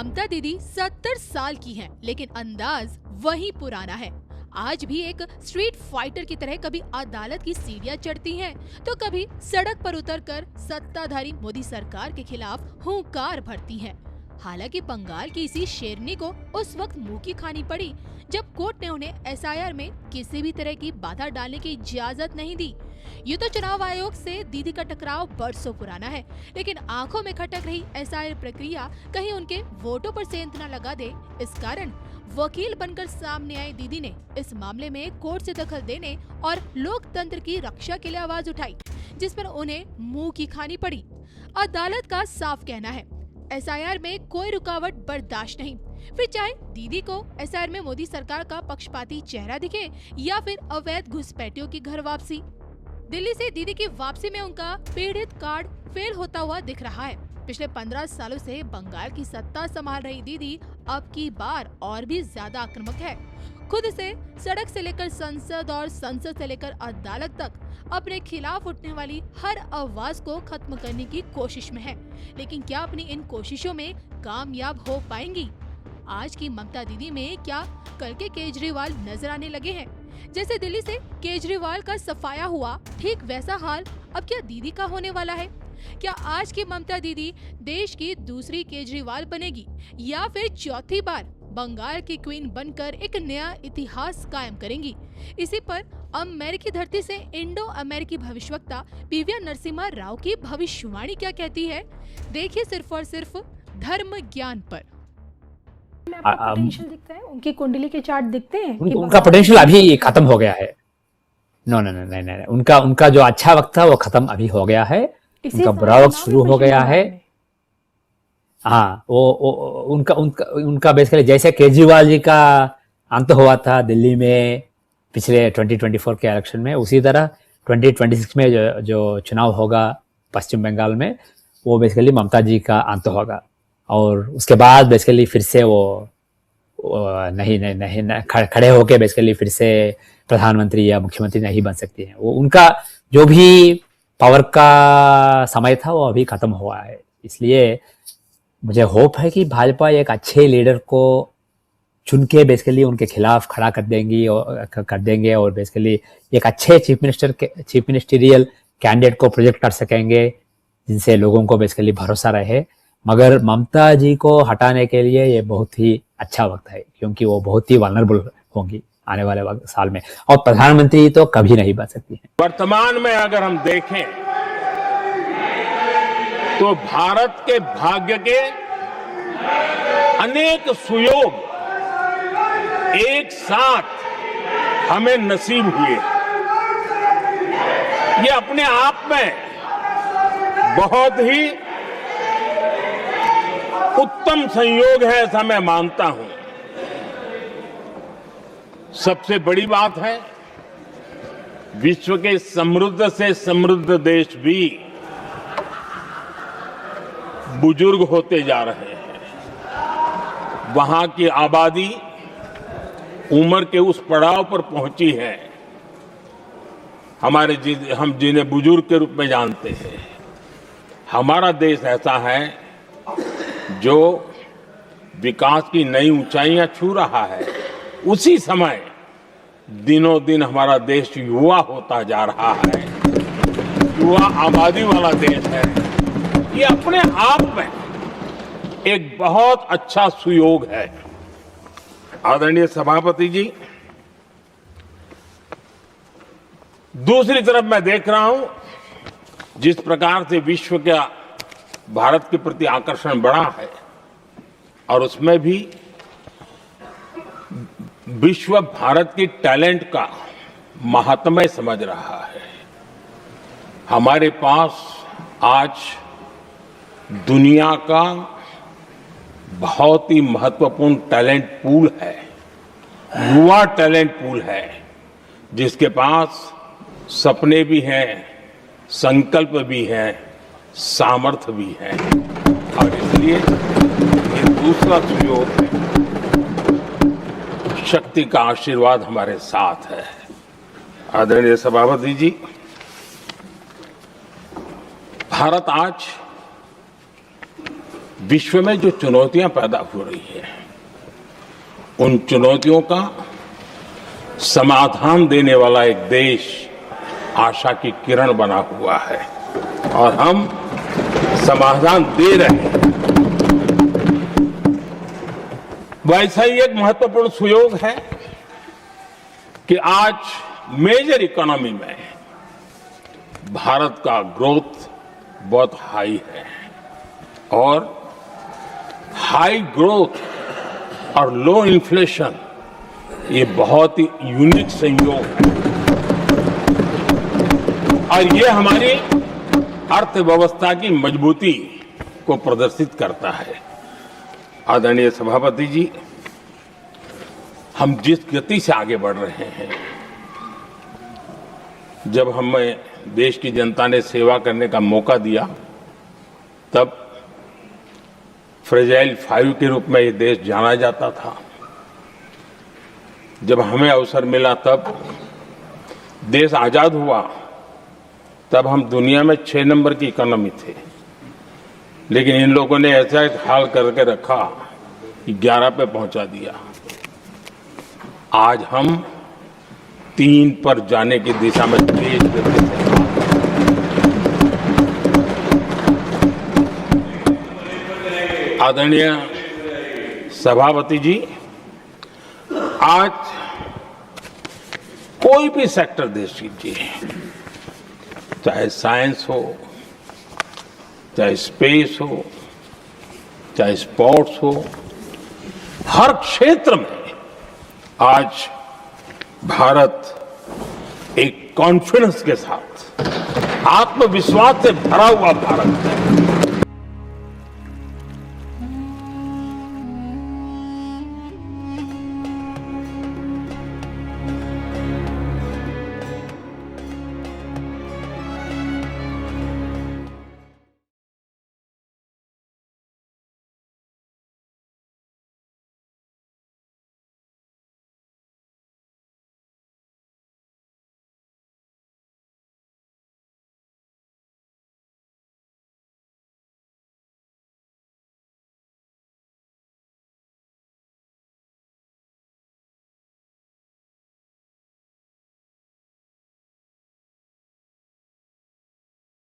ममता दीदी 70 साल की हैं, लेकिन अंदाज वही पुराना है। आज भी एक स्ट्रीट फाइटर की तरह कभी अदालत की सीढ़ियां चढ़ती हैं, तो कभी सड़क पर उतरकर सत्ताधारी मोदी सरकार के खिलाफ हुंकार भरती हैं। हालांकि बंगाल की इसी शेरनी को उस वक्त मुंह की खानी पड़ी जब कोर्ट ने उन्हें एसआईआर में किसी भी तरह की बाधा डालने की इजाजत नहीं दी। ये तो चुनाव आयोग से दीदी का टकराव बरसों पुराना है, लेकिन आंखों में खटक रही एसआईआर प्रक्रिया कहीं उनके वोटों पर सेंध न लगा दे। इस कारण वकील बनकर सामने आई दीदी ने इस मामले में कोर्ट से दखल देने और लोकतंत्र की रक्षा के लिए आवाज उठाई, जिस पर उन्हें मुंह की खानी पड़ी। अदालत का साफ कहना है, एसआईआर में कोई रुकावट बर्दाश्त नहीं। फिर चाहे दीदी को एसआईआर में मोदी सरकार का पक्षपाती चेहरा दिखे या फिर अवैध घुसपैठियों की घर वापसी। दिल्ली से दीदी की वापसी में उनका पीड़ित कार्ड फेल होता हुआ दिख रहा है। पिछले 15 सालों से बंगाल की सत्ता संभाल रही दीदी अब की बार और भी ज्यादा आक्रामक है। खुद से सड़क से लेकर संसद और संसद से लेकर अदालत तक अपने खिलाफ उठने वाली हर आवाज को खत्म करने की कोशिश में है। लेकिन क्या अपनी इन कोशिशों में कामयाब हो पाएंगी? आज की ममता दीदी में क्या कल के केजरीवाल नजर आने लगे हैं? जैसे दिल्ली से केजरीवाल का सफाया हुआ, ठीक वैसा हाल अब क्या दीदी का होने वाला है? क्या आज की ममता दीदी देश की दूसरी केजरीवाल बनेगी या फिर चौथी बार बंगाल की क्वीन बनकर एक नया इतिहास कायम करेंगी? इसी पर अमेरिकी धरती से इंडो अमेरिकी भविष्यवक्ता पीवी नरसिम्हा राव की भविष्यवाणी क्या कहती है, देखिए सिर्फ और सिर्फ धर्म ज्ञान पर। पोटेंशियल दिखता है, उनकी कुंडली के चार्ट दिखते हैं कि उनका पोटेंशियल अभी खत्म हो गया है। नो नो नो नहीं, उनका जो अच्छा वक्त था वो खत्म अभी हो गया है। उनका बुरा वक्त शुरू हो गया है। हाँ, वो उनका बेसिकली जैसे केजरीवाल जी का अंत हुआ था दिल्ली में पिछले 2024 के इलेक्शन में, उसी तरह 2026 में जो चुनाव होगा पश्चिम बंगाल में, वो बेसिकली ममता जी का अंत होगा। और उसके बाद बेसिकली फिर से वो नहीं खड़े होके बेसिकली फिर से प्रधानमंत्री या मुख्यमंत्री नहीं बन सकती हैं। वो उनका जो भी पावर का समय था वो अभी खत्म हुआ है। इसलिए मुझे होप है कि भाजपा एक अच्छे लीडर को चुन के बेसिकली उनके खिलाफ खड़ा कर देंगे और बेसिकली एक अच्छे चीफ मिनिस्टरियल कैंडिडेट को प्रोजेक्ट कर सकेंगे, जिनसे लोगों को बेसिकली भरोसा रहे। मगर ममता जी को हटाने के लिए ये बहुत ही अच्छा वक्त है, क्योंकि वो बहुत ही वल्नरेबल होंगी आने वाले साल में, और प्रधानमंत्री तो कभी नहीं बन सकती हैं। वर्तमान में अगर हम देखें तो भारत के भाग्य के अनेक सुयोग एक साथ हमें नसीब हुए। ये अपने आप में बहुत ही उत्तम संयोग है, ऐसा मैं मानता हूं। सबसे बड़ी बात है, विश्व के समृद्ध से समृद्ध देश भी बुजुर्ग होते जा रहे हैं। वहां की आबादी उम्र के उस पड़ाव पर पहुंची है हम जिन्हें बुजुर्ग के रूप में जानते हैं। हमारा देश ऐसा है जो विकास की नई ऊंचाइयां छू रहा है। उसी समय दिनों दिन हमारा देश युवा होता जा रहा है, युवा आबादी वाला देश है। ये अपने आप में एक बहुत अच्छा सुयोग है। आदरणीय सभापति जी, दूसरी तरफ मैं देख रहा हूं जिस प्रकार से विश्व का भारत के प्रति आकर्षण बढ़ा है, और उसमें भी विश्व भारत की टैलेंट का महात्म्य समझ रहा है। हमारे पास आज दुनिया का बहुत ही महत्वपूर्ण टैलेंट पूल है, युवा टैलेंट पूल है, जिसके पास सपने भी हैं, संकल्प भी है, सामर्थ्य भी है। और इसलिए ये दूसरा सुयोग है। शक्ति का आशीर्वाद हमारे साथ है। आदरणीय सभापति जी, भारत आज विश्व में जो चुनौतियां पैदा हो रही हैं, उन चुनौतियों का समाधान देने वाला एक देश आशा की किरण बना हुआ है और हम समाधान दे रहे हैं। वैसा ही एक महत्वपूर्ण सुयोग है कि आज मेजर इकोनॉमी में भारत का ग्रोथ बहुत हाई है और हाई ग्रोथ और लो इन्फ्लेशन ये बहुत ही यूनिक संयोग है और ये हमारी अर्थव्यवस्था की मजबूती को प्रदर्शित करता है। आदरणीय सभापति जी, हम जिस गति से आगे बढ़ रहे हैं, जब हमें देश की जनता ने सेवा करने का मौका दिया तब फ्रेजाइल 5 के रूप में ये देश जाना जाता था। जब हमें अवसर मिला तब देश आजाद हुआ तब हम दुनिया में 6 नंबर की इकोनॉमी थे, लेकिन इन लोगों ने ऐसा एक हाल करके रखा कि 11 पे पहुंचा दिया। आज हम 3 पर जाने की दिशा में तेज गति से आदरणीय सभापति जी, आज कोई भी सेक्टर देख लीजिए, चाहे साइंस हो, चाहे स्पेस हो, चाहे स्पोर्ट्स हो, हर क्षेत्र में आज भारत एक कॉन्फिडेंस के साथ, आत्मविश्वास से भरा हुआ भारत है।